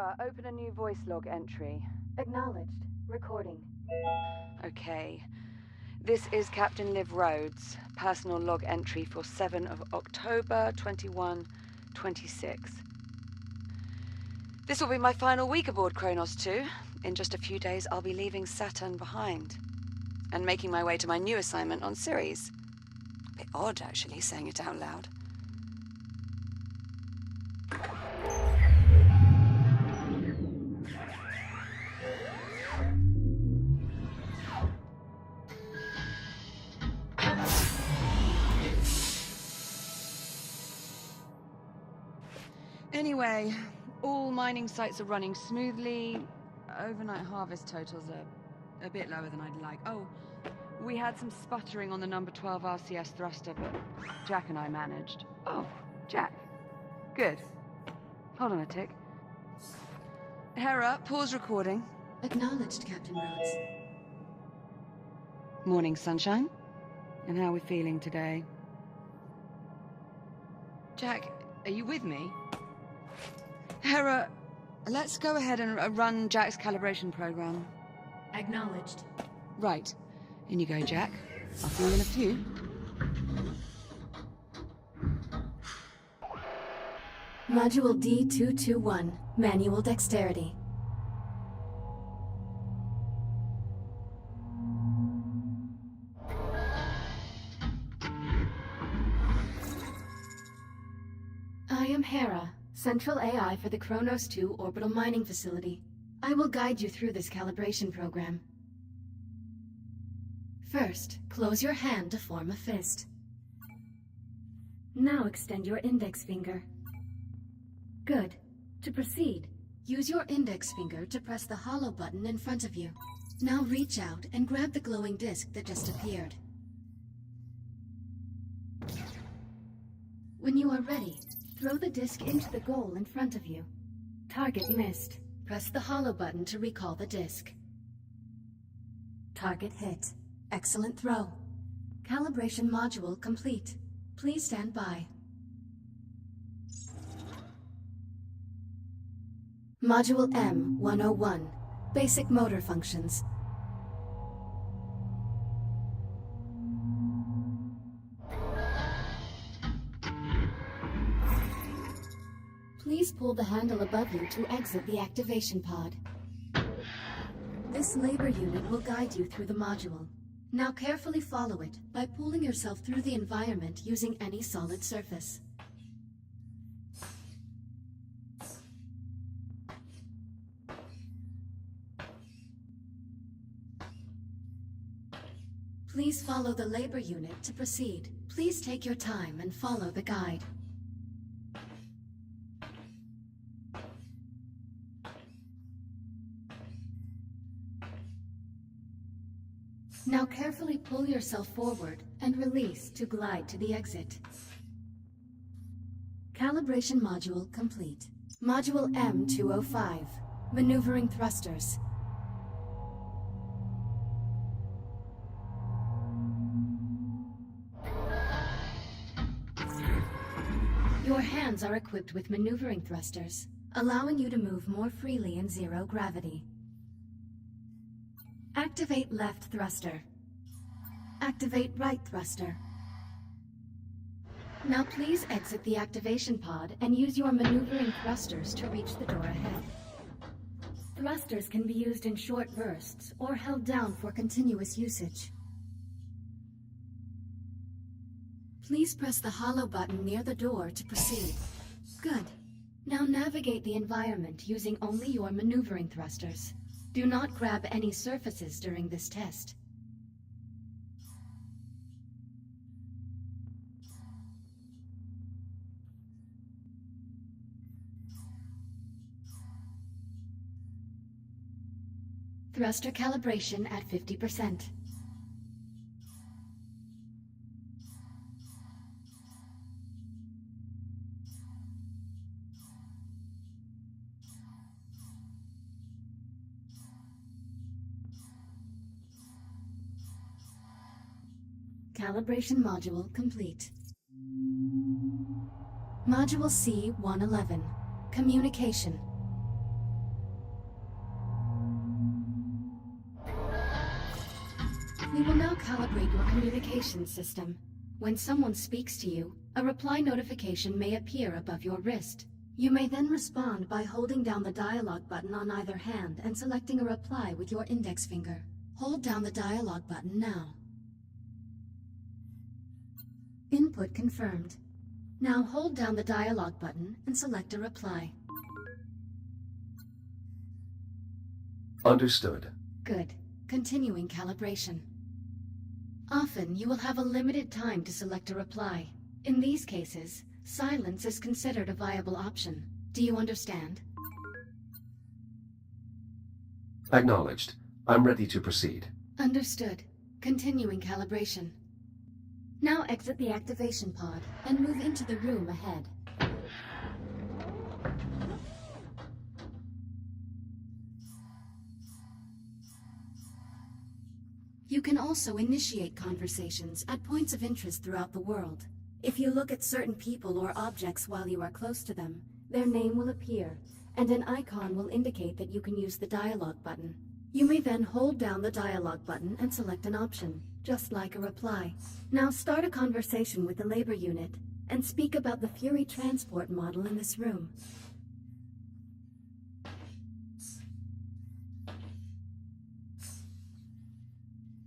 Hera, open a new voice log entry. Acknowledged. Recording. Okay. This is Captain Liv Rhodes, personal log entry for 7 of October 2126. This will be my final week aboard Kronos 2. In just a few days, I'll be leaving Saturn behind and making my way to my new assignment on Ceres. A bit odd, actually, saying it out loud. Anyway, all mining sites are running smoothly. Overnight harvest totals are a bit lower than I'd like. Oh, we had some sputtering on the number 12 RCS thruster, but Jack and I managed. Oh, Jack. Good. Hold on a tick. Hera, pause recording. Acknowledged, Captain Rhodes. Morning, sunshine. And how are we feeling today? Jack, are you with me? Hera, let's go ahead and run Jack's calibration program. Acknowledged. Right. In you go, Jack. I'll see you in a few. Module D221. Manual dexterity. I am Hera, Central AI for the Kronos 2 Orbital Mining Facility. I will guide you through this calibration program. First, close your hand to form a fist. Now extend your index finger. Good. To proceed, use your index finger to press the hollow button in front of you. Now reach out and grab the glowing disc that just appeared. When you are ready, throw the disc into the goal in front of you. Target missed. Press the hollow button to recall the disc. Target hit. Excellent throw. Calibration module complete. Please stand by. Module M-101. Basic motor functions. Please pull the handle above you to exit the activation pod. This labor unit will guide you through the module. Now carefully follow it by pulling yourself through the environment using any solid surface. Please follow the labor unit to proceed. Please take your time and follow the guide. Now carefully pull yourself forward and release to glide to the exit. Calibration module complete. Module M205. Maneuvering thrusters. Your hands are equipped with maneuvering thrusters, allowing you to move more freely in zero gravity. Activate left thruster. Activate right thruster. Now please exit the activation pod and use your maneuvering thrusters to reach the door ahead. Thrusters can be used in short bursts or held down for continuous usage. Please press the hollow button near the door to proceed. Good. Now navigate the environment using only your maneuvering thrusters. Do not grab any surfaces during this test. Thruster calibration at 50%. Calibration module complete. Module C-111. Communication. We will now calibrate your communication system. When someone speaks to you, a reply notification may appear above your wrist. You may then respond by holding down the dialogue button on either hand and selecting a reply with your index finger. Hold down the dialogue button now. Input confirmed. Now hold down the dialogue button and select a reply. Understood. Good. Continuing calibration. Often, you will have a limited time to select a reply. In these cases, silence is considered a viable option. Do you understand? Acknowledged. I'm ready to proceed. Understood. Continuing calibration. Now exit the activation pod and move into the room ahead. You can also initiate conversations at points of interest throughout the world. If you look at certain people or objects while you are close to them, their name will appear, and an icon will indicate that you can use the dialogue button. You may then hold down the dialogue button and select an option, just like a reply. Now start a conversation with the labor unit, and speak about the Fury transport model in this room.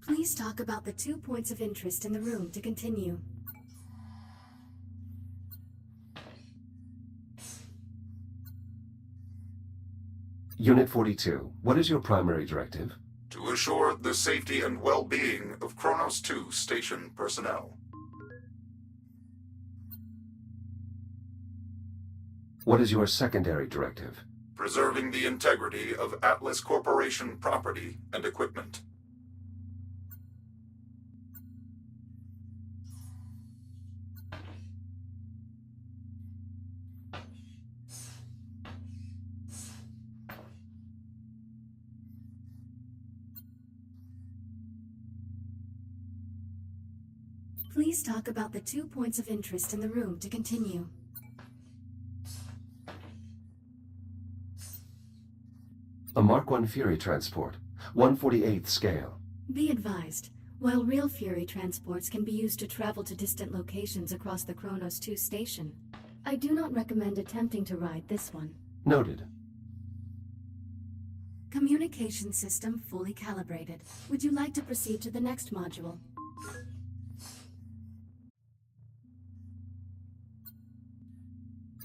Please talk about the 2 points of interest in the room to continue. Unit 42, what is your primary directive? To assure the safety and well-being of Kronos 2 station personnel. What is your secondary directive? Preserving the integrity of Atlas Corporation property and equipment. Please talk about the 2 points of interest in the room to continue. A Mark I Fury transport, 1/48th scale. Be advised, while real Fury transports can be used to travel to distant locations across the Kronos 2 station, I do not recommend attempting to ride this one. Noted. Communication system fully calibrated. Would you like to proceed to the next module?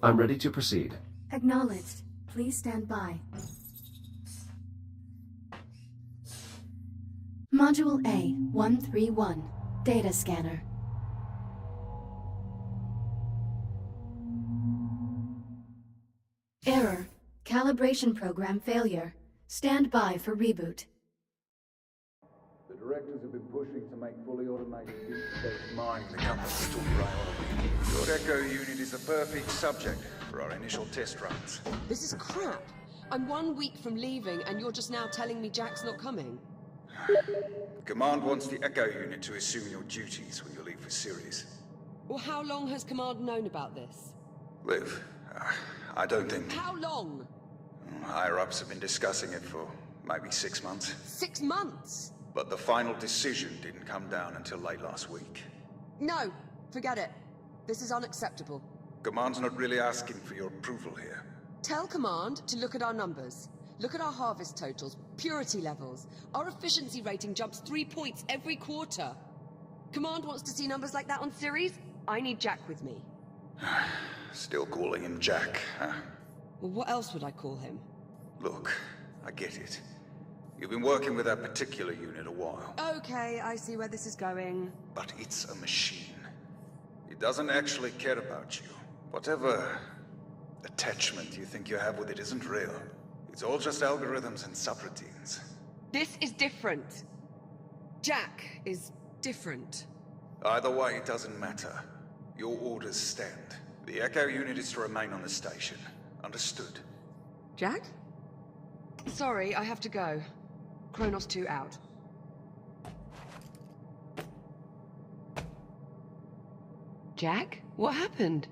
I'm ready to proceed. Acknowledged. Please stand by. Module A-131. Data scanner. Error. Calibration program failure. Stand by for reboot. The directors have been pushing to make fully automated deep-space mining the company's top priority. Your Echo unit is the perfect subject for our initial test runs. This is crap. I'm 1 week from leaving, and you're just now telling me Jack's not coming. Command wants the Echo unit to assume your duties when you leave for Sirius. Well, how long has Command known about this? Liv, I don't think... How long? Higher-ups have been discussing it for maybe 6 months. 6 months? But the final decision didn't come down until late last week. No, forget it. This is unacceptable. Command's not really asking for your approval here. Tell Command to look at our numbers. Look at our harvest totals, purity levels. Our efficiency rating jumps 3 points every quarter. Command wants to see numbers like that on Ceres? I need Jack with me. Still calling him Jack, huh? Well, what else would I call him? Look, I get it. You've been working with that particular unit a while. Okay, I see where this is going. But it's a machine. It doesn't actually care about you. Whatever attachment you think you have with it isn't real. It's all just algorithms and subroutines. This is different. Jack is different. Either way, it doesn't matter. Your orders stand. The Echo unit is to remain on the station. Understood? Jack? Sorry, I have to go. Kronos 2 out. Jack? What happened?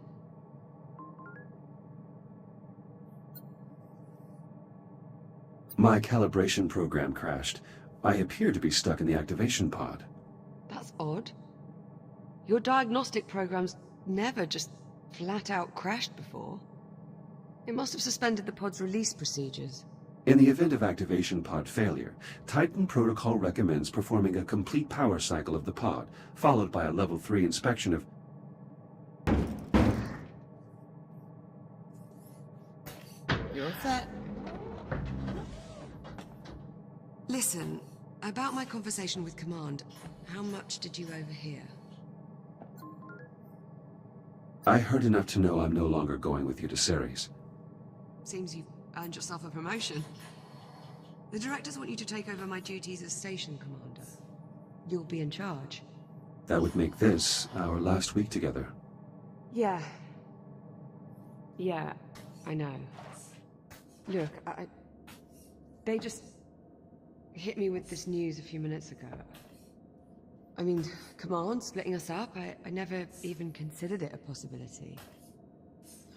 My calibration program crashed. I appear to be stuck in the activation pod. That's odd. Your diagnostic program's never just flat out crashed before. It must have suspended the pod's release procedures. In the event of activation pod failure, Titan Protocol recommends performing a complete power cycle of the pod, followed by a level 3 inspection of... You're set. Listen, about my conversation with Command, how much did you overhear? I heard enough to know I'm no longer going with you to Ceres. Seems you've earned yourself a promotion. The directors want you to take over my duties as station commander. You'll be in charge. That would make this our last week together. Yeah. Yeah, I know. Look, they just hit me with this news a few minutes ago. I mean, Command splitting us up, I never even considered it a possibility.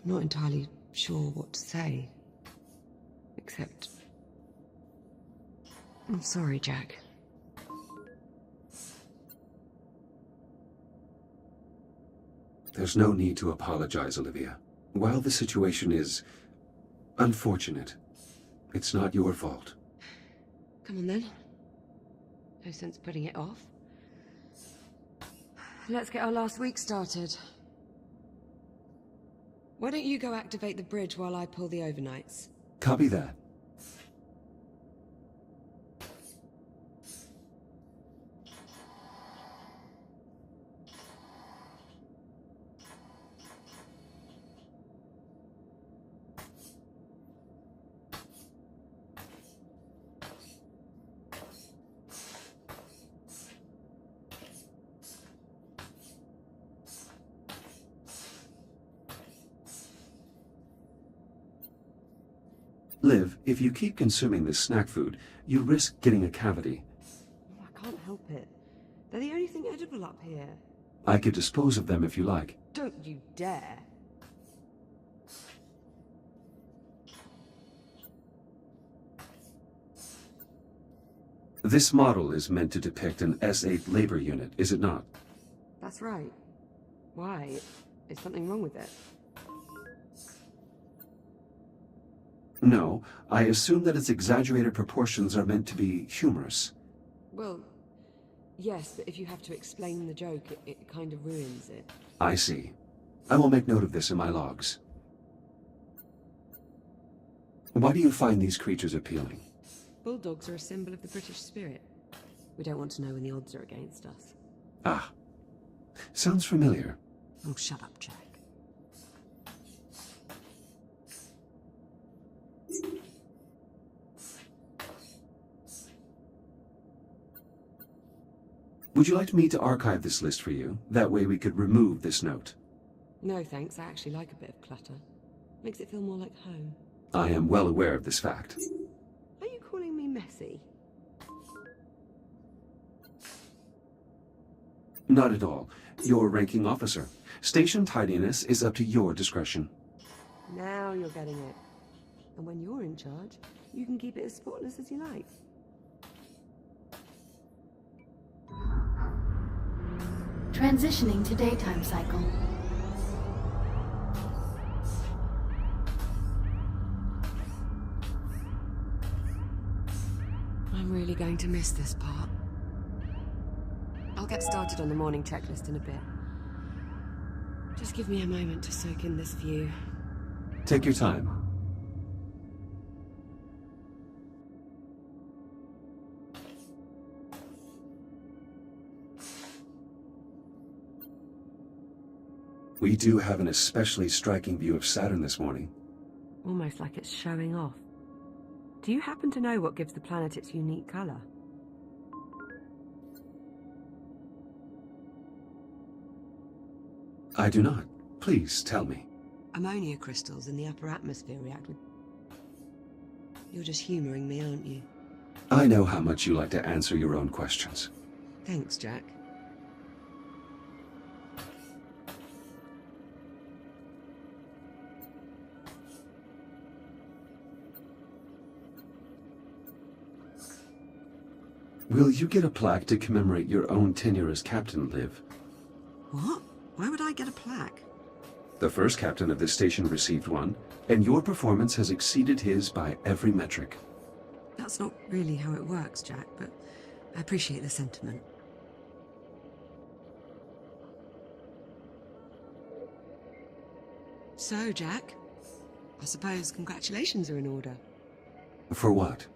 I'm not entirely sure what to say. Except... I'm sorry, Jack. There's no need to apologize, Olivia. While the situation is unfortunate, it's not your fault. Come on then. No sense putting it off. Let's get our last week started. Why don't you go activate the bridge while I pull the overnights? Copy that. Liv, if you keep consuming this snack food, you risk getting a cavity. I can't help it. They're the only thing edible up here. I could dispose of them if you like. Don't you dare. This model is meant to depict an S8 labor unit, is it not? That's right. Why? Is something wrong with it? No, I assume that its exaggerated proportions are meant to be humorous. Well, yes, but if you have to explain the joke, it kind of ruins it. I see. I will make note of this in my logs. Why do you find these creatures appealing? Bulldogs are a symbol of the British spirit. We don't want to know when the odds are against us. Ah. Sounds familiar. Oh, shut up, Jack. Would you like me to archive this list for you? That way we could remove this note. No, thanks. I actually like a bit of clutter. Makes it feel more like home. I am well aware of this fact. Are you calling me messy? Not at all. You're ranking officer. Station tidiness is up to your discretion. Now you're getting it. And when you're in charge, you can keep it as spotless as you like. Transitioning to daytime cycle. I'm really going to miss this part. I'll get started on the morning checklist in a bit. Just give me a moment to soak in this view. Take your time. We do have an especially striking view of Saturn this morning. Almost like it's showing off. Do you happen to know what gives the planet its unique color? I do not. Please, tell me. Ammonia crystals in the upper atmosphere react with... You're just humoring me, aren't you? I know how much you like to answer your own questions. Thanks, Jack. Will you get a plaque to commemorate your own tenure as captain, Liv? What? Why would I get a plaque? The first captain of this station received one, and your performance has exceeded his by every metric. That's not really how it works, Jack, but I appreciate the sentiment. So, Jack, I suppose congratulations are in order. For what?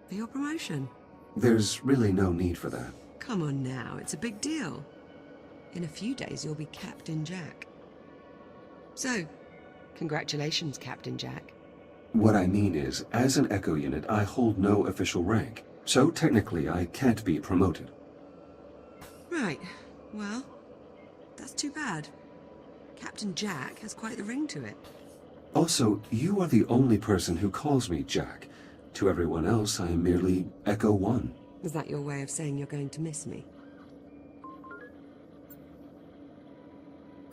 For your promotion. There's really no need for that. Come on now, it's a big deal. In a few days, you'll be Captain Jack. So, congratulations, Captain Jack. What I mean is, as an Echo unit, I hold no official rank, so technically I can't be promoted. Right, well, that's too bad. Captain Jack has quite the ring to it. Also, you are the only person who calls me Jack. To everyone else, I am merely Echo 1. Is that your way of saying you're going to miss me?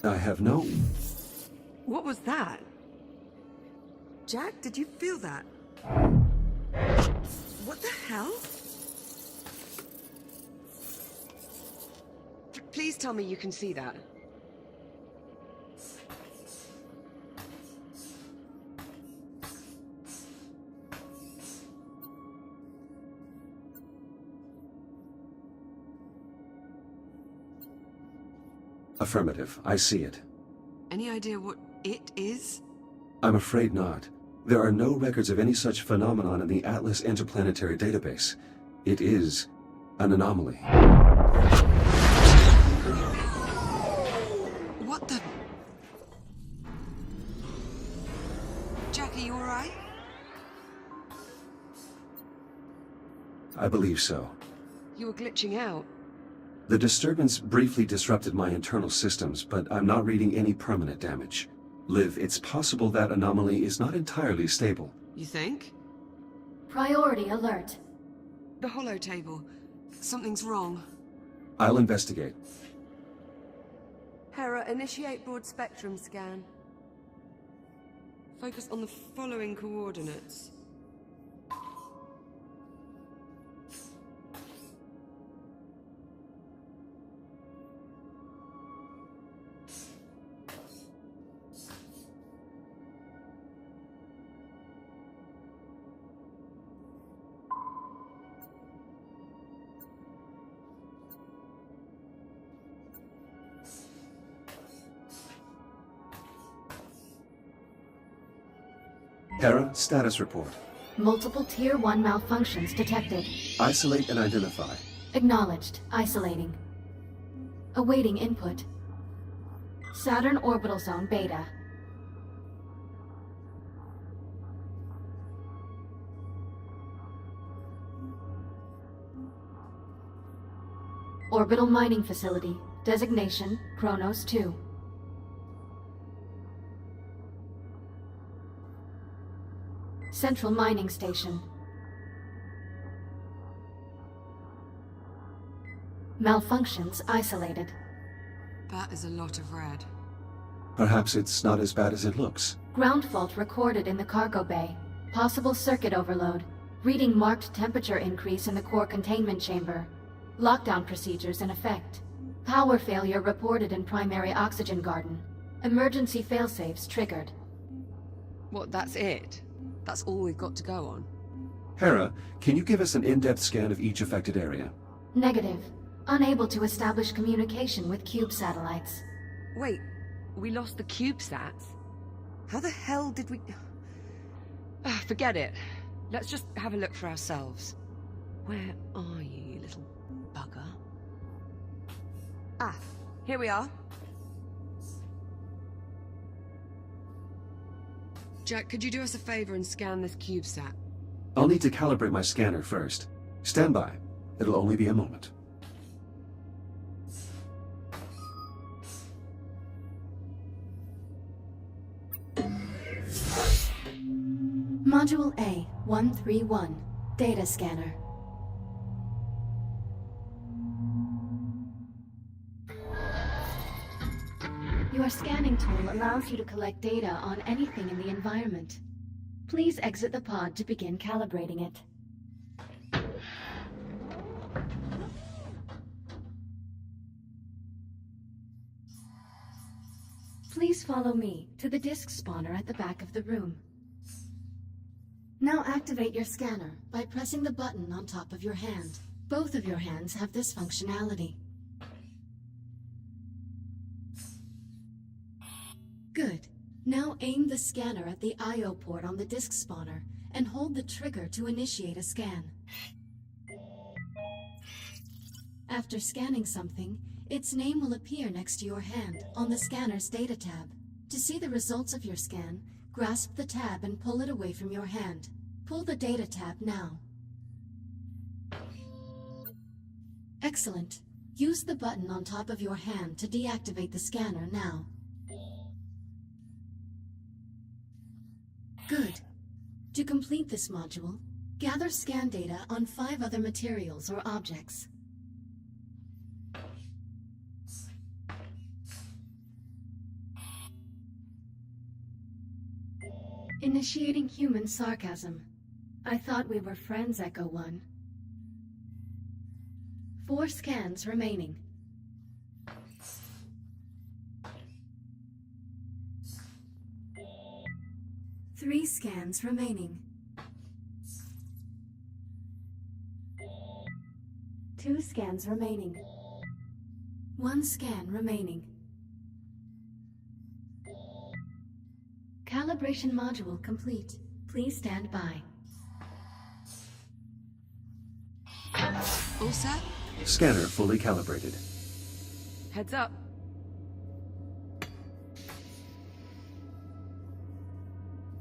I have no... What was that? Jack, did you feel that? What the hell? Please tell me you can see that. Affirmative. I see it. Any idea what it is? I'm afraid not. There are no records of any such phenomenon in the Atlas Interplanetary Database. It is an anomaly. What the... Jack, are you alright? I believe so. You were glitching out. The disturbance briefly disrupted my internal systems, but I'm not reading any permanent damage. Liv, it's possible that anomaly is not entirely stable. You think? Priority alert. The holo table. Something's wrong. I'll investigate. Hera, initiate broad spectrum scan. Focus on the following coordinates. Hera, status report. Multiple Tier 1 malfunctions detected. Isolate and identify. Acknowledged. Isolating. Awaiting input. Saturn Orbital Zone Beta. Orbital Mining Facility. Designation, Kronos 2. Central Mining Station. Malfunctions isolated. That is a lot of red. Perhaps it's not as bad as it looks. Ground fault recorded in the cargo bay. Possible circuit overload. Reading marked temperature increase in the core containment chamber. Lockdown procedures in effect. Power failure reported in primary oxygen garden. Emergency failsafes triggered. What, that's it? That's all we've got to go on? Hera, can you give us an in-depth scan of each affected area? Negative. Unable to establish communication with cube satellites. Wait, we lost the CubeSats? How the hell did we... Forget it. Let's just have a look for ourselves. Where are you, you little bugger? Ah, here we are. Jack, could you do us a favor and scan this CubeSat? I'll need to calibrate my scanner first. Stand by. It'll only be a moment. Module A-131. Data scanner. Your scanning tool allows you to collect data on anything in the environment. Please exit the pod to begin calibrating it. Please follow me to the disk spawner at the back of the room. Now activate your scanner by pressing the button on top of your hand. Both of your hands have this functionality. Good. Now aim the scanner at the I/O port on the disk spawner and hold the trigger to initiate a scan. After scanning something, its name will appear next to your hand on the scanner's data tab. To see the results of your scan, grasp the tab and pull it away from your hand. Pull the data tab now. Excellent. Use the button on top of your hand to deactivate the scanner now. Good. To complete this module, gather scan data on 5 other materials or objects. Initiating human sarcasm. I thought we were friends, Echo 1. 4 scans remaining. Three scans remaining. 2 scans remaining. 1 scan remaining. Calibration module complete. Please stand by. All set? Scanner fully calibrated. Heads up.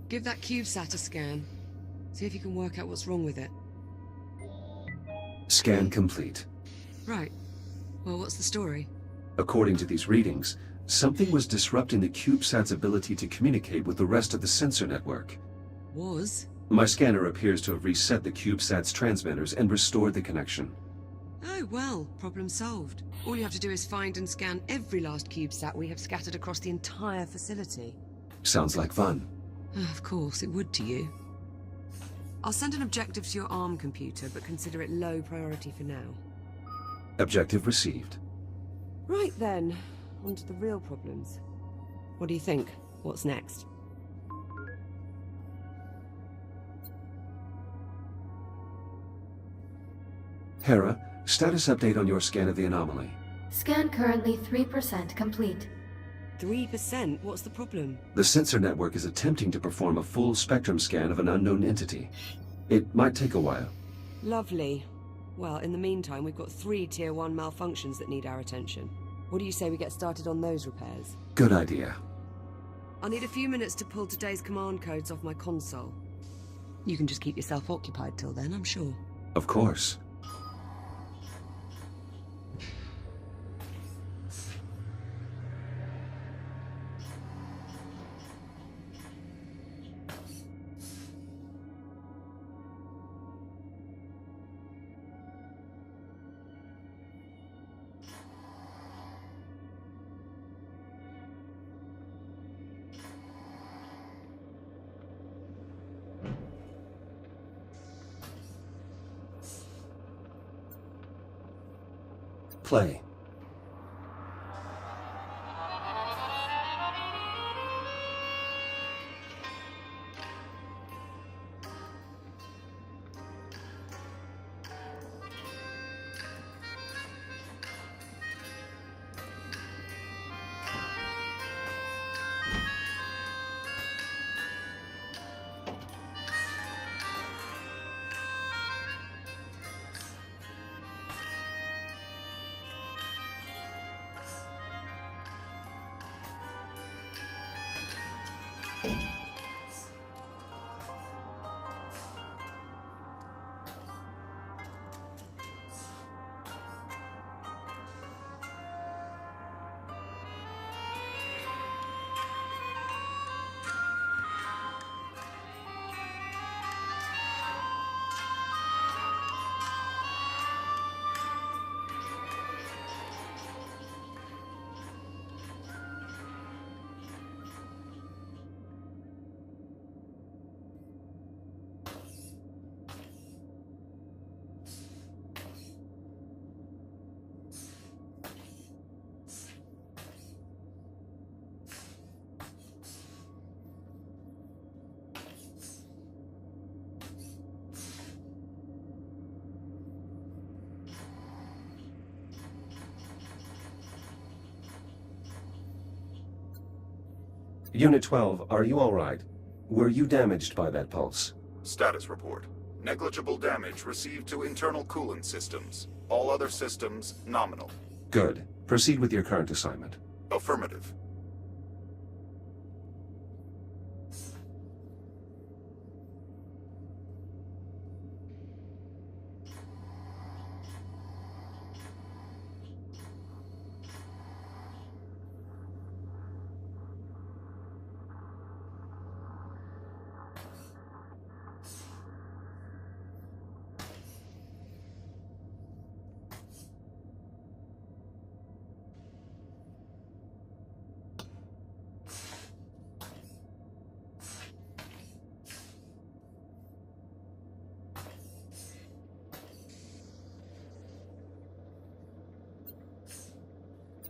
Give that CubeSat a scan. See if you can work out what's wrong with it. Scan complete. Right. Well, what's the story? According to these readings, something was disrupting the CubeSat's ability to communicate with the rest of the sensor network. Was? My scanner appears to have reset the CubeSat's transmitters and restored the connection. Oh, well, problem solved. All you have to do is find and scan every last CubeSat we have scattered across the entire facility. Sounds like fun. Of course, it would to you. I'll send an objective to your ARM computer, but consider it low priority for now. Objective received. Right then, on to the real problems. What do you think? What's next? Hera, status update on your scan of the anomaly. Scan currently 3% complete. 3%? What's the problem? The sensor network is attempting to perform a full spectrum scan of an unknown entity. It might take a while. Lovely. Well, in the meantime, we've got 3 Tier 1 malfunctions that need our attention. What do you say we get started on those repairs? Good idea. I'll need a few minutes to pull today's command codes off my console. You can just keep yourself occupied till then, I'm sure. Of course. Play. Unit 12, are you alright? Were you damaged by that pulse? Status report. Negligible damage received to internal coolant systems. All other systems nominal. Good. Proceed with your current assignment. Affirmative.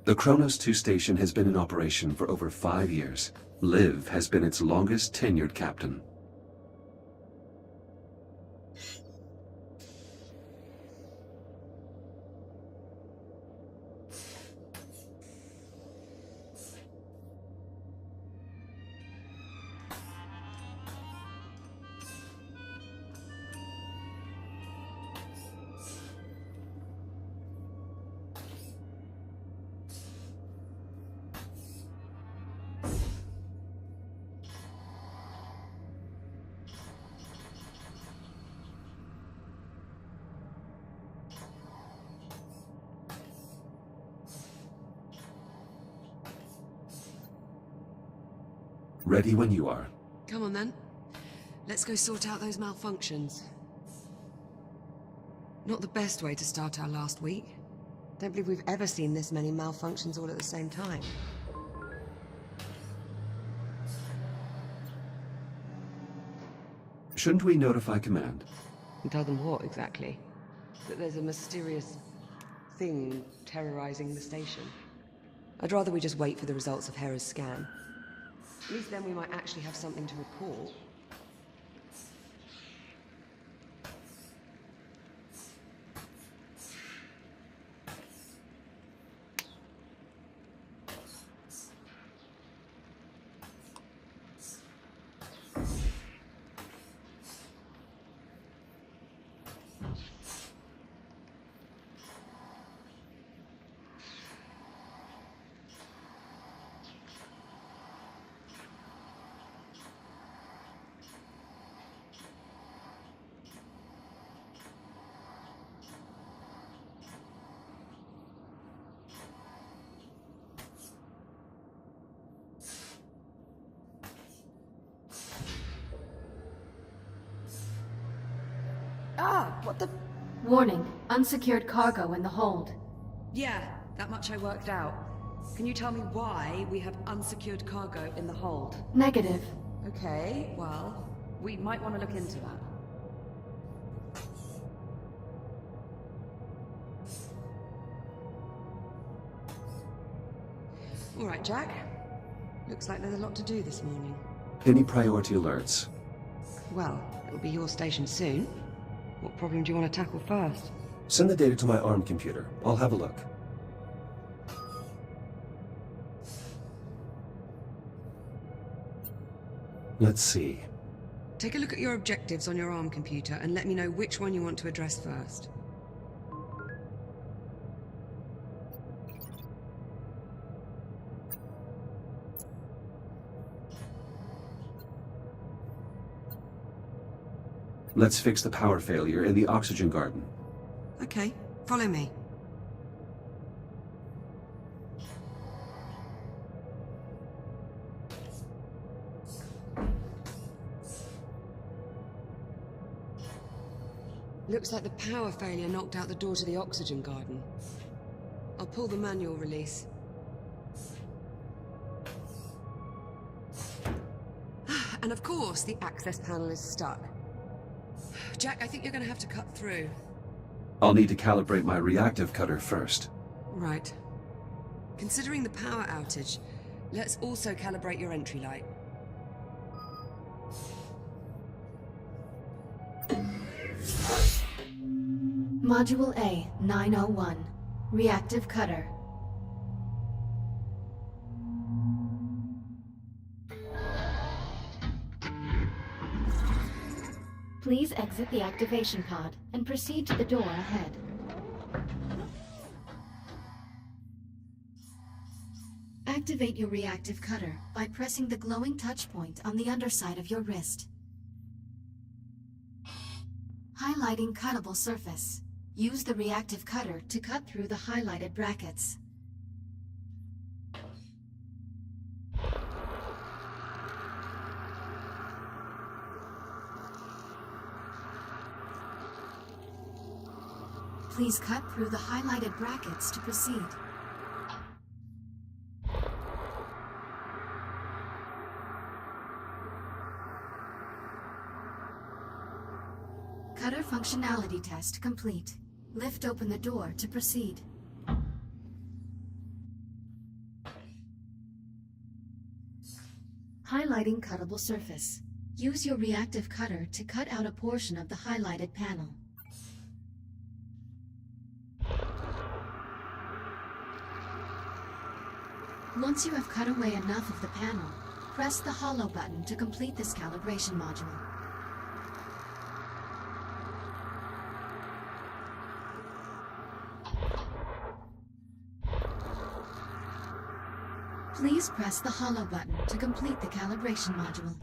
The Kronos 2 station has been in operation for over 5 years. Liv has been its longest tenured captain. Ready when you are. Come on then. Let's go sort out those malfunctions. Not the best way to start our last week. Don't believe we've ever seen this many malfunctions all at the same time. Shouldn't we notify command? And tell them what, exactly? That there's a mysterious thing terrorizing the station? I'd rather we just wait for the results of Hera's scan. At least then we might actually have something to report. Ah, what the... Warning, unsecured cargo in the hold. Yeah, that much I worked out. Can you tell me why we have unsecured cargo in the hold? Negative. Okay, well, we might want to look into that. All right, Jack. Looks like there's a lot to do this morning. Any priority alerts? Well, it'll be your station soon. What problem do you want to tackle first? Send the data to my ARM computer. I'll have a look. Let's see. Take a look at your objectives on your ARM computer and let me know which one you want to address first. Let's fix the power failure in the oxygen garden. Okay, follow me. Looks like the power failure knocked out the door to the oxygen garden. I'll pull the manual release. And of course, the access panel is stuck. Jack, I think you're going to have to cut through. I'll need to calibrate my reactive cutter first. Right. Considering the power outage, let's also calibrate your entry light. Module A, 901. Reactive cutter. Please exit the activation pod and proceed to the door ahead. Activate your reactive cutter by pressing the glowing touch point on the underside of your wrist. Highlighting cuttable surface. Use the reactive cutter to cut through the highlighted brackets. Please cut through the highlighted brackets to proceed. Cutter functionality test complete. Lift open the door to proceed. Highlighting cuttable surface. Use your reactive cutter to cut out a portion of the highlighted panel. Once you have cut away enough of the panel, press the hollow button to complete this calibration module. Please press the hollow button to complete the calibration module.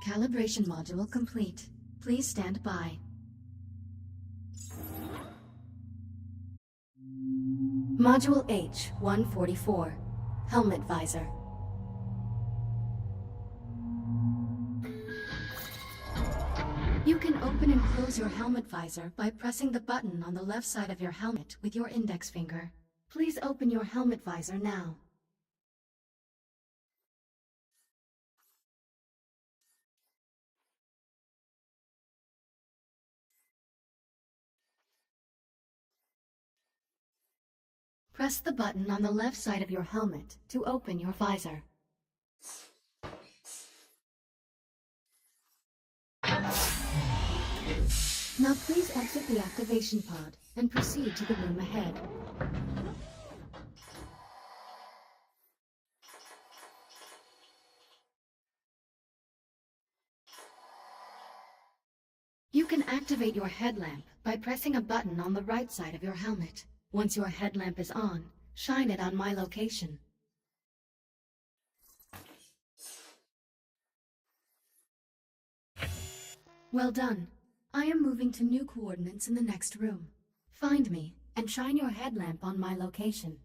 Calibration module complete. Please stand by. Module H-144. Helmet visor. You can open and close your helmet visor by pressing the button on the left side of your helmet with your index finger. Please open your helmet visor now. Press the button on the left side of your helmet to open your visor. Now please exit the activation pod and proceed to the room ahead. You can activate your headlamp by pressing a button on the right side of your helmet. Once your headlamp is on, shine it on my location. Well done. I am moving to new coordinates in the next room. Find me and shine your headlamp on my location.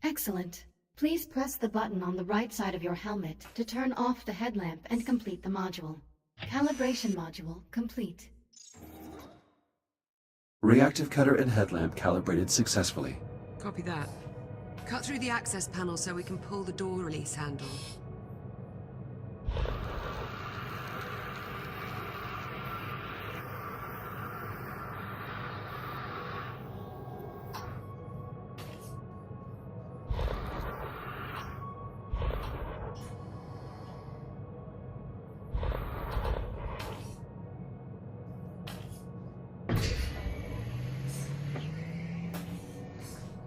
Excellent. Please press the button on the right side of your helmet to turn off the headlamp and complete the module. Calibration module complete. Reactive cutter and headlamp calibrated successfully. Copy that. Cut through the access panel so we can pull the door release handle.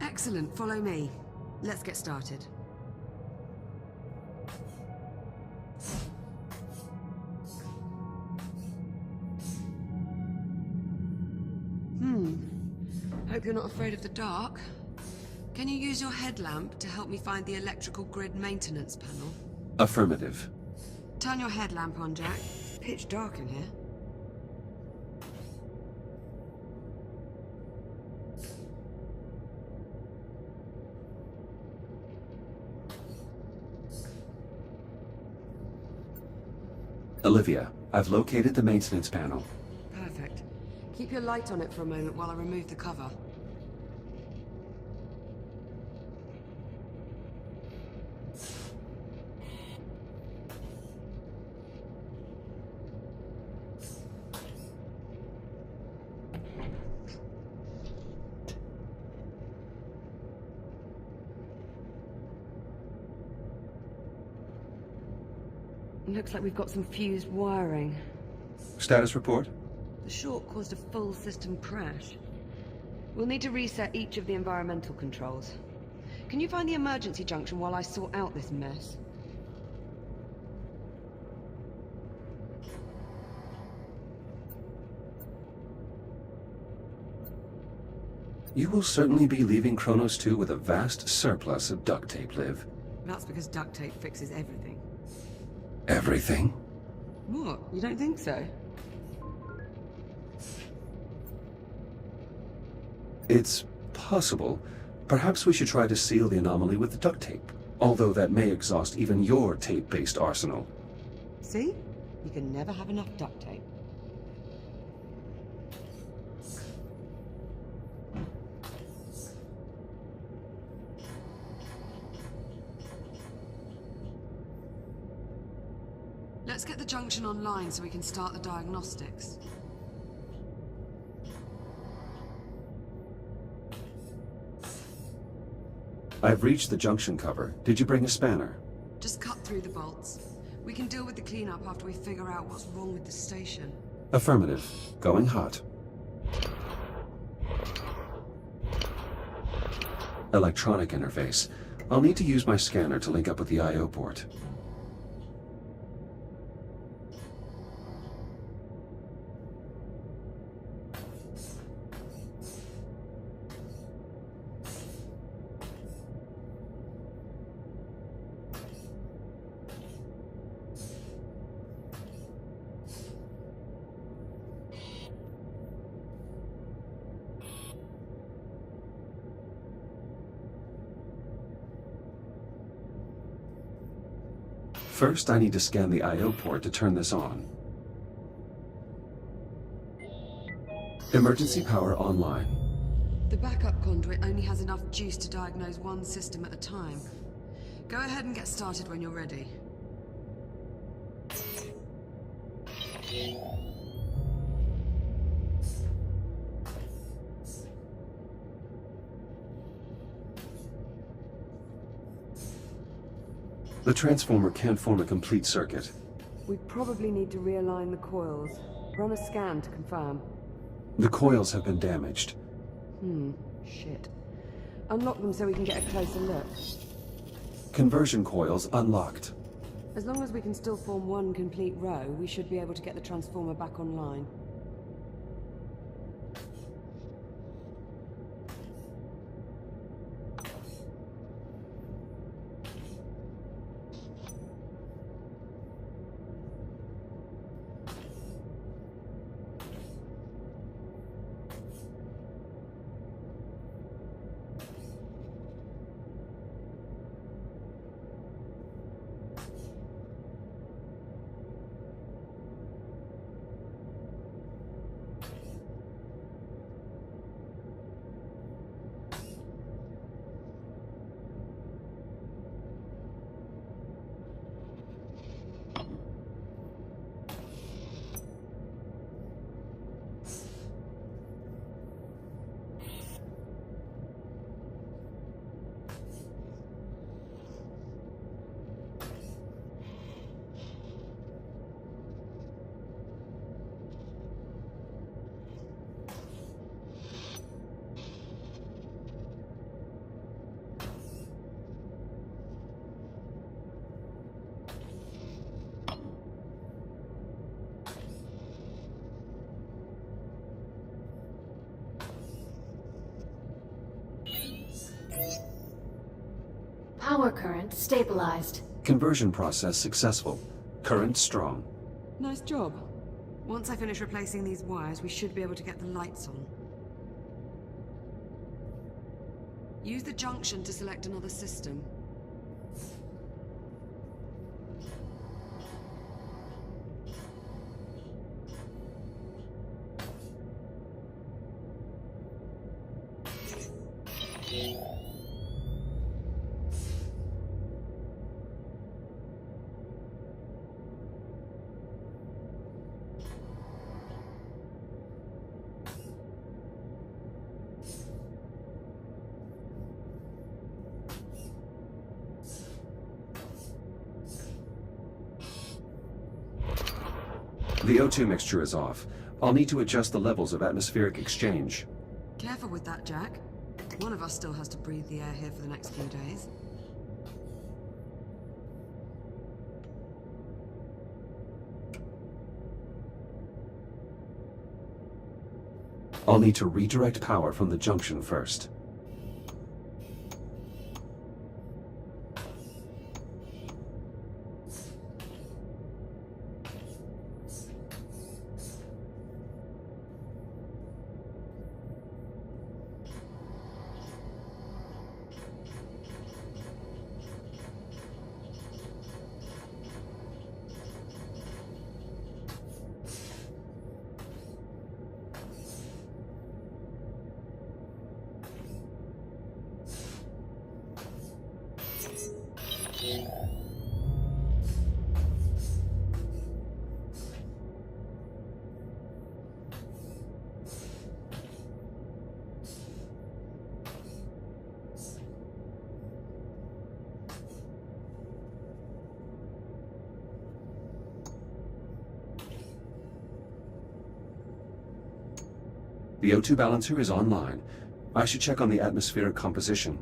Excellent, follow me. Let's get started. Hope you're not afraid of the dark. Can you use your headlamp to help me find the electrical grid maintenance panel? Affirmative. Turn your headlamp on, Jack. It's pitch dark in here. Olivia, I've located the maintenance panel. Perfect. Keep your light on it for a moment while I remove the cover. Looks like we've got some fused wiring. Status report? The short caused a full system crash. We'll need to reset each of the environmental controls. Can you find the emergency junction while I sort out this mess? You will certainly be leaving Kronos 2 with a vast surplus of duct tape, Liv. That's because duct tape fixes everything. Everything? What? You don't think so? It's possible. Perhaps we should try to seal the anomaly with the duct tape, although that may exhaust even your tape-based arsenal. See? You can never have enough duct tape. Let's get the junction online so we can start the diagnostics. I've reached the junction cover. Did you bring a spanner? Just cut through the bolts. We can deal with the cleanup after we figure out what's wrong with the station. Affirmative. Going hot. Electronic interface. I'll need to use my scanner to link up with the I/O port. First, I need to scan the I/O port to turn this on. Emergency power online. The backup conduit only has enough juice to diagnose one system at a time. Go ahead and get started when you're ready. The transformer can't form a complete circuit. We probably need to realign the coils. Run a scan to confirm. The coils have been damaged. Shit. Unlock them so we can get a closer look. Conversion coils unlocked. As long as we can still form one complete row, we should be able to get the transformer back online. Power current stabilized. Conversion process successful. Current strong. Nice job. Once I finish replacing these wires, we should be able to get the lights on. Use the junction to select another system. The O2 mixture is off. I'll need to adjust the levels of atmospheric exchange. Careful with that, Jack. One of us still has to breathe the air here for the next few days. I'll need to redirect power from the junction first. The O2 balancer is online. I should check on the atmospheric composition.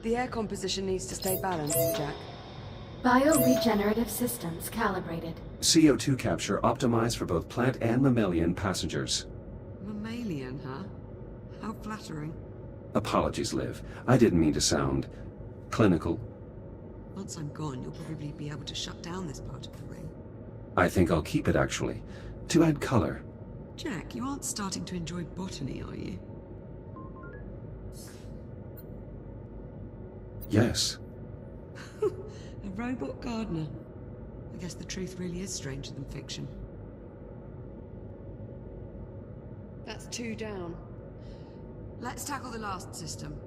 The air composition needs to stay balanced, Jack. Bioregenerative systems calibrated. CO2 capture optimized for both plant and mammalian passengers. Mammalian, huh? How flattering. Apologies, Liv. I didn't mean to sound clinical. Once I'm gone, you'll probably be able to shut down this part of the ring. I think I'll keep it, actually, to add color. Jack, you aren't starting to enjoy botany, are you? Yes. A robot gardener. I guess the truth really is stranger than fiction. That's 2 down. Let's tackle the last system.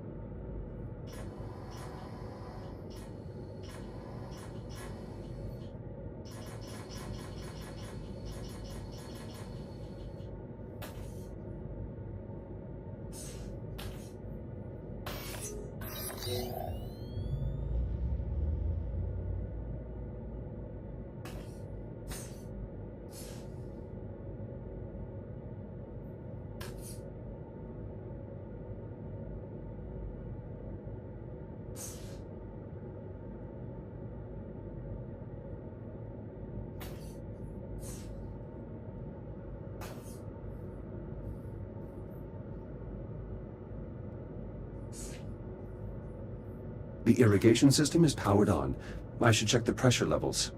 The irrigation system is powered on. I should check the pressure levels.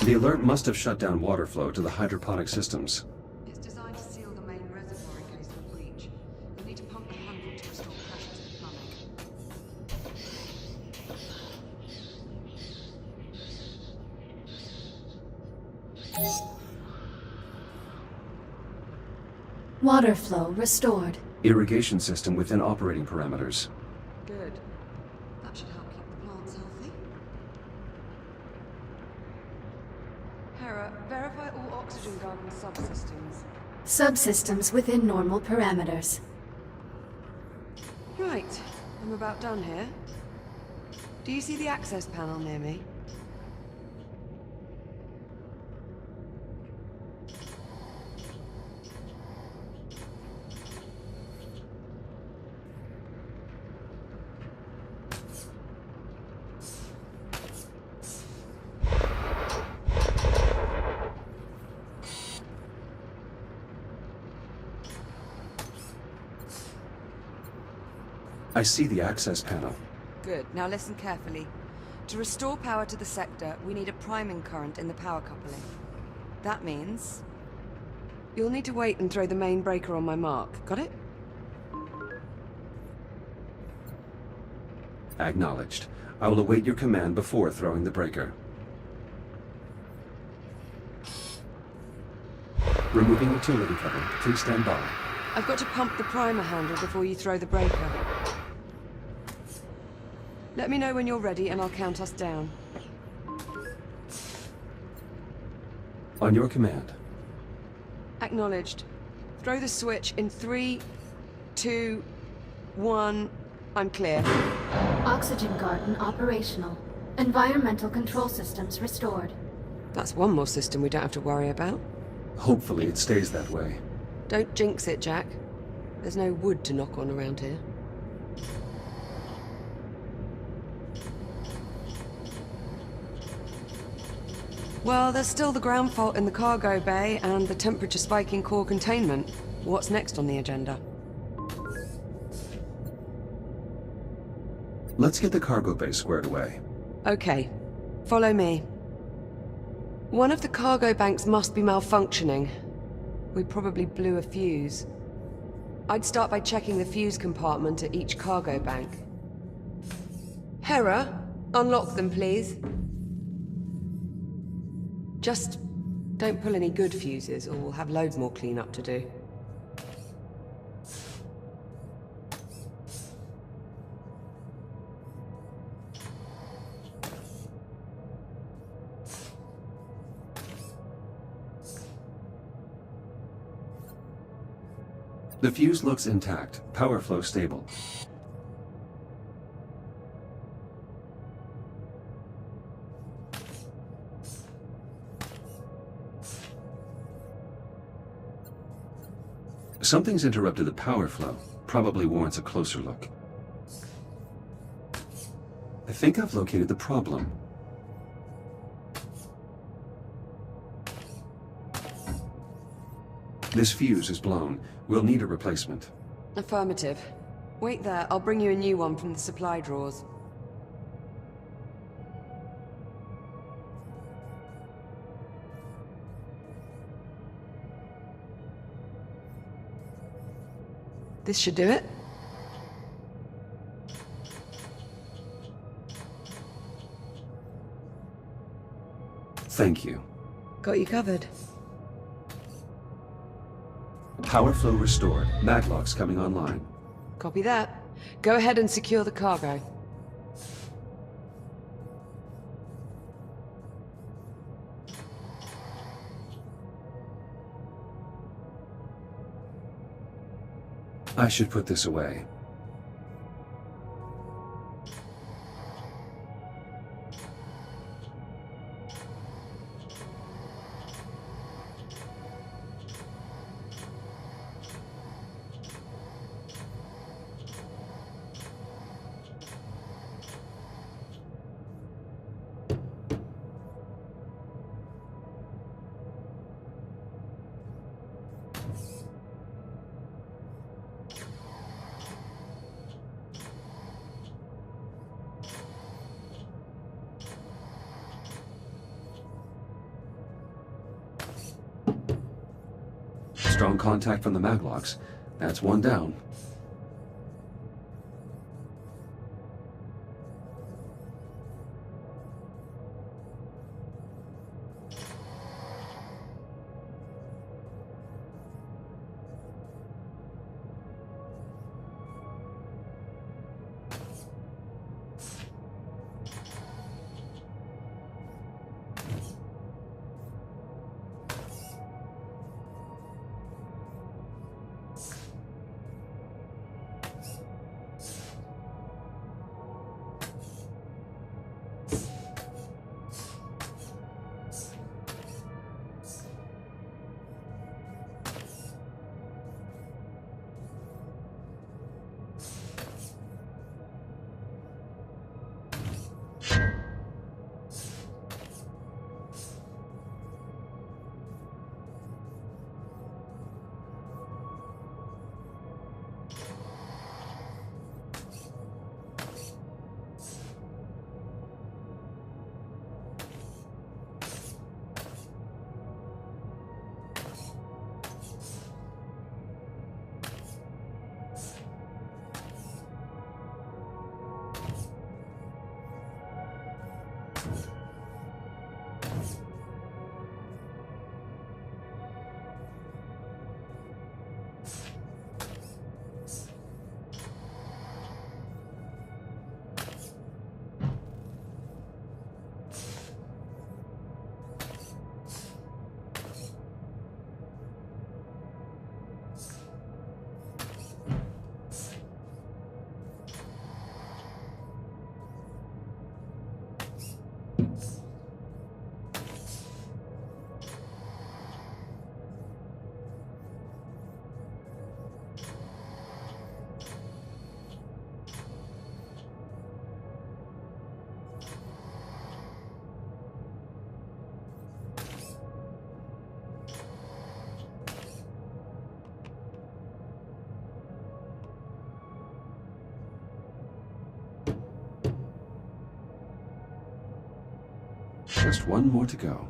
The alert must have shut down water flow to the hydroponic systems. It's designed to seal the main reservoir in case of a breach. You'll need to pump the handle to restore pressure to the plumbing. Water flow restored. Irrigation system within operating parameters. Good. That should help keep the plants healthy. Hera, verify all oxygen garden subsystems. Subsystems within normal parameters. Right. I'm about done here. Do you see the access panel near me? I see the access panel. Good. Now listen carefully. To restore power to the sector, we need a priming current in the power coupling. That means... you'll need to wait and throw the main breaker on my mark. Got it? Acknowledged. I will await your command before throwing the breaker. Removing utility cover. Please stand by. I've got to pump the primer handle before you throw the breaker. Let me know when you're ready and I'll count us down. On your command. Acknowledged. Throw the switch in 3, 2, 1. I'm clear. Oxygen garden operational. Environmental control systems restored. That's one more system we don't have to worry about. Hopefully it stays that way. Don't jinx it, Jack. There's no wood to knock on around here. Well, there's still the ground fault in the cargo bay and the temperature spike in core containment. What's next on the agenda? Let's get the cargo bay squared away. Okay, follow me. One of the cargo banks must be malfunctioning. We probably blew a fuse. I'd start by checking the fuse compartment at each cargo bank. Hera, unlock them, please. Just don't pull any good fuses, or we'll have loads more cleanup to do. The fuse looks intact. Power flow stable. Something's interrupted the power flow. Probably warrants a closer look. I think I've located the problem. This fuse is blown. We'll need a replacement. Affirmative. Wait there, I'll bring you a new one from the supply drawers. This should do it. Thank you. Got you covered. Power flow restored. Maglocks coming online. Copy that. Go ahead and secure the cargo. I should put this away. Strong contact from the Maglocks. That's one down. Just one more to go.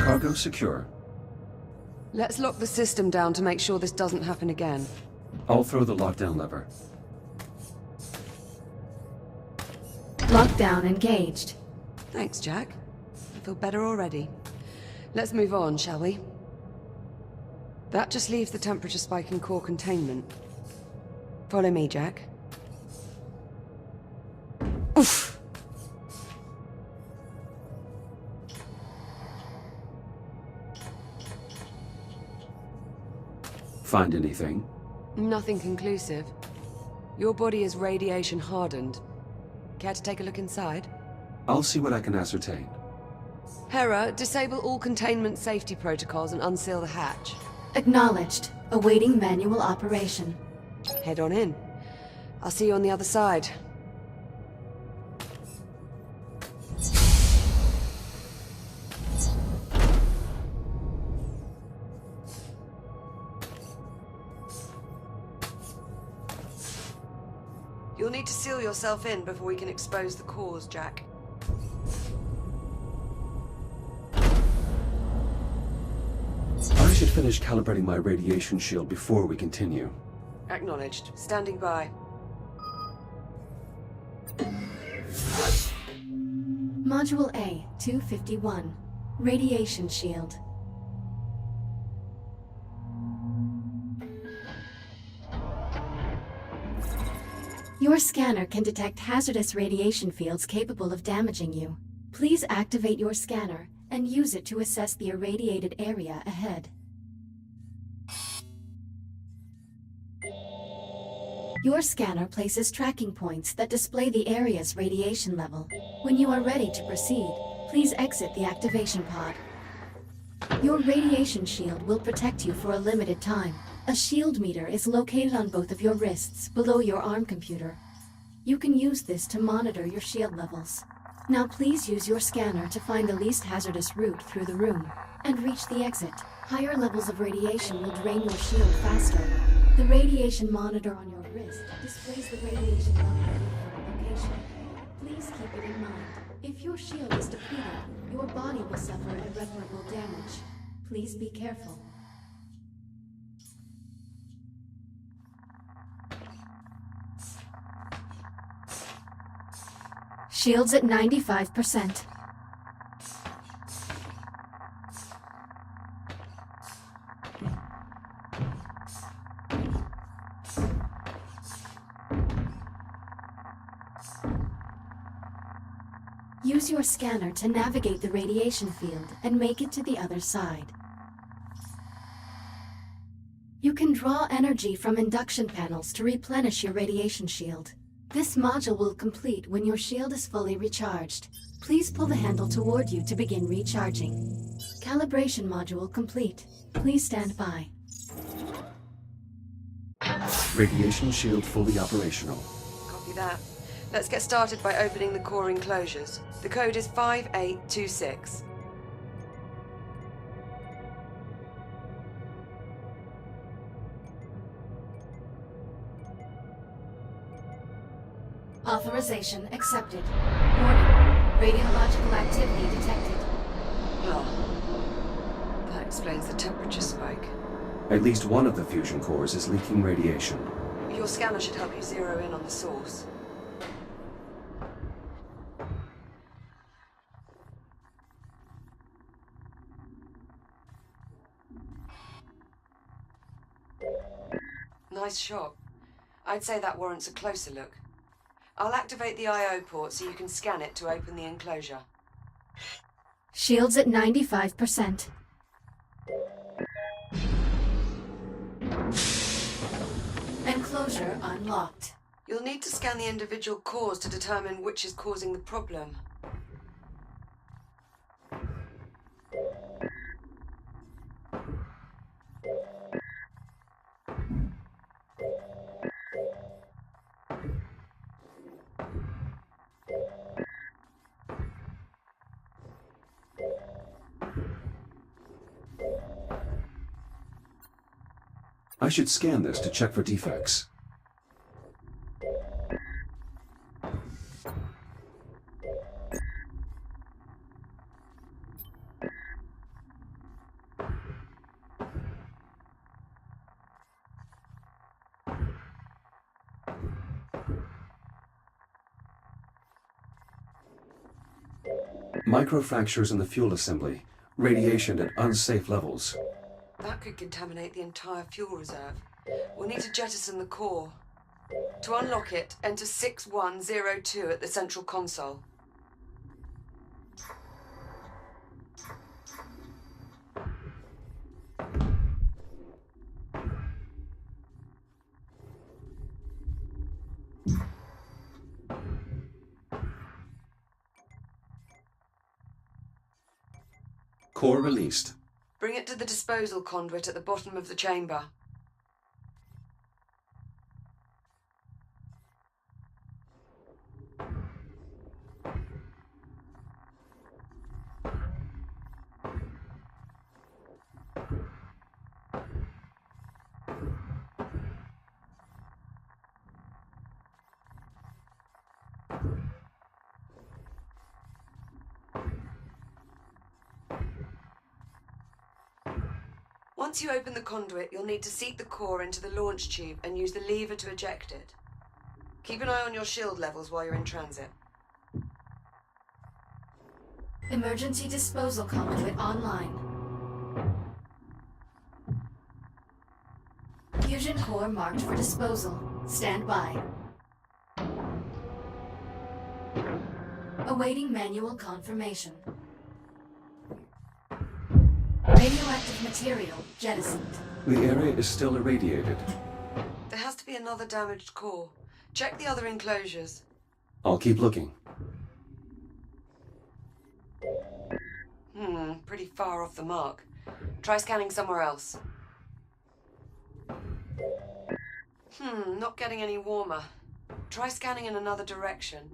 Cargo secure. Let's lock the system down to make sure this doesn't happen again. I'll throw the lockdown lever. Lockdown engaged. Thanks, Jack. I feel better already. Let's move on, shall we? That just leaves the temperature spike in core containment. Follow me, Jack. Oof! Find anything? Nothing conclusive. Your body is radiation hardened. Care to take a look inside? I'll see what I can ascertain. Hera, disable all containment safety protocols and unseal the hatch. Acknowledged. Awaiting manual operation. Head on in. I'll see you on the other side. You'll need to seal yourself in before we can expose the cause, Jack. I should finish calibrating my radiation shield before we continue. Acknowledged. Standing by. Module A, 251. Radiation shield. Your scanner can detect hazardous radiation fields capable of damaging you. Please activate your scanner and use it to assess the irradiated area ahead. Your scanner places tracking points that display the area's radiation level. When you are ready to proceed, please exit the activation pod. Your radiation shield will protect you for a limited time. A shield meter is located on both of your wrists below your arm computer. You can use this to monitor your shield levels. Now please use your scanner to find the least hazardous route through the room and reach the exit. Higher levels of radiation will drain your shield faster. The radiation monitor on your wrist displays the radiation level at your current location. Please keep it in mind. If your shield is depleted, your body will suffer irreparable damage. Please be careful. Shields at 95%. Use your scanner to navigate the radiation field and make it to the other side. You can draw energy from induction panels to replenish your radiation shield. This module will complete when your shield is fully recharged. Please pull the handle toward you to begin recharging. Calibration module complete. Please stand by. Radiation shield fully operational. Copy that. Let's get started by opening the core enclosures. The code is 5826. Authorization accepted. Warning. Radiological activity detected. Well, that explains the temperature spike. At least one of the fusion cores is leaking radiation. Your scanner should help you zero in on the source. Nice shot. I'd say that warrants a closer look. I'll activate the I/O port so you can scan it to open the enclosure. Shields at 95%. Enclosure unlocked. You'll need to scan the individual cores to determine which is causing the problem. I should scan this to check for defects. Microfractures in the fuel assembly. Radiation at unsafe levels. That could contaminate the entire fuel reserve. We'll need to jettison the core. To unlock it, enter 6102 at the central console. Core released. Bring it to the disposal conduit at the bottom of the chamber. Once you open the conduit, you'll need to seat the core into the launch tube and use the lever to eject it. Keep an eye on your shield levels while you're in transit. Emergency disposal conduit online. Fusion core marked for disposal. Stand by. Awaiting manual confirmation. Radioactive material jettisoned. The area is still irradiated. There has to be another damaged core. Check the other enclosures. I'll keep looking. Pretty far off the mark. Try scanning somewhere else. Not getting any warmer. Try scanning in another direction.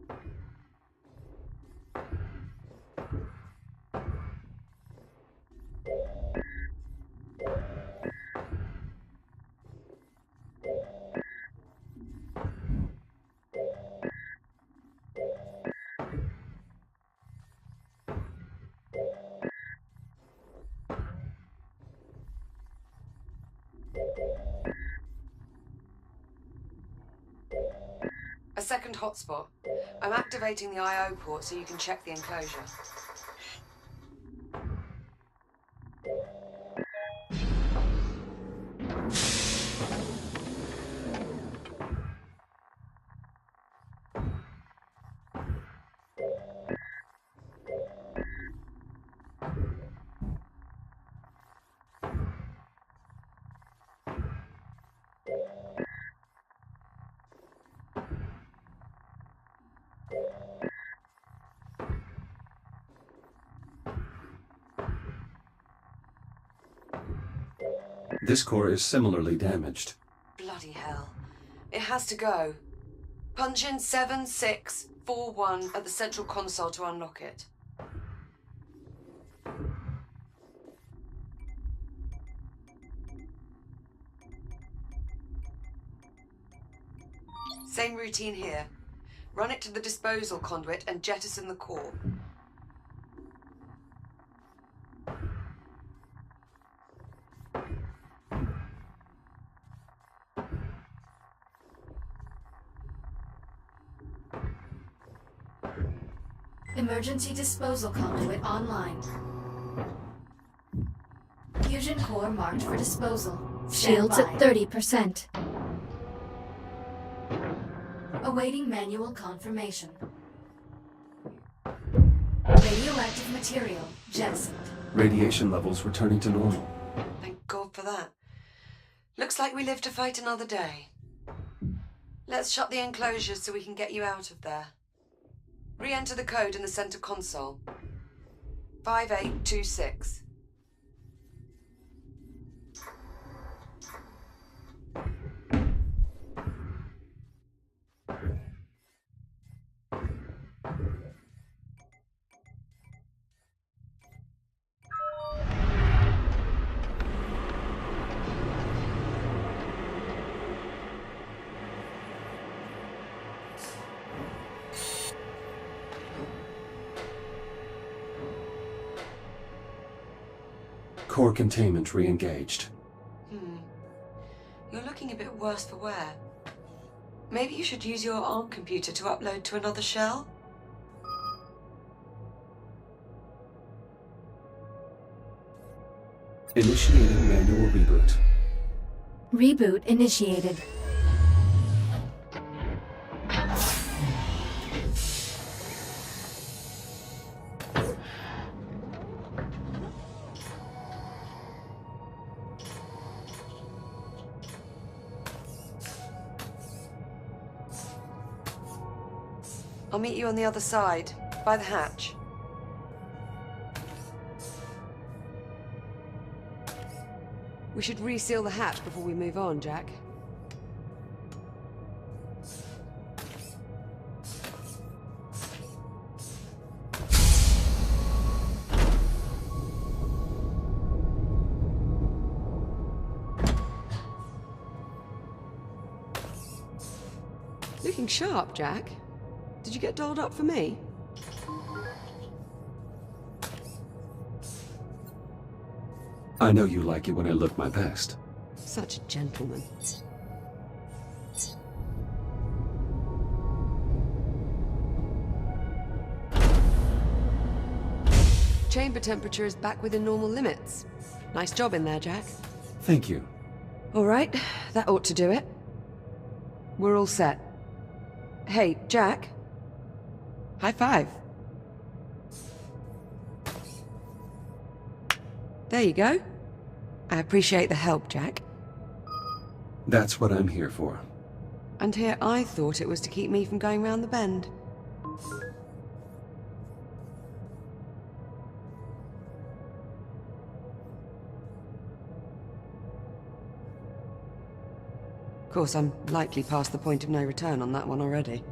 A second hotspot. I'm activating the I/O port so you can check the enclosure. This core is similarly damaged. Bloody hell. It has to go. Punch in 7641 at the central console to unlock it. Same routine here. Run it to the disposal conduit and jettison the core. Emergency disposal conduit online. Fusion core marked for disposal. Shields at 30%. Awaiting manual confirmation. Radioactive material jettisoned. Radiation levels returning to normal. Thank God for that. Looks like we live to fight another day. Let's shut the enclosures so we can get you out of there. Re-enter the code in the center console. 5826. Core containment re-engaged. You're looking a bit worse for wear. Maybe you should use your ARM computer to upload to another shell? Initiating manual reboot. Reboot initiated. I'll meet you on the other side, by the hatch. We should reseal the hatch before we move on, Jack. Looking sharp, Jack. Did you get dolled up for me? I know you like it when I look my best. Such a gentleman. Chamber temperature is back within normal limits. Nice job in there, Jack. Thank you. All right, that ought to do it. We're all set. Hey, Jack. High five. There you go. I appreciate the help, Jack. That's what I'm here for. And here I thought it was to keep me from going round the bend. Of course, I'm likely past the point of no return on that one already.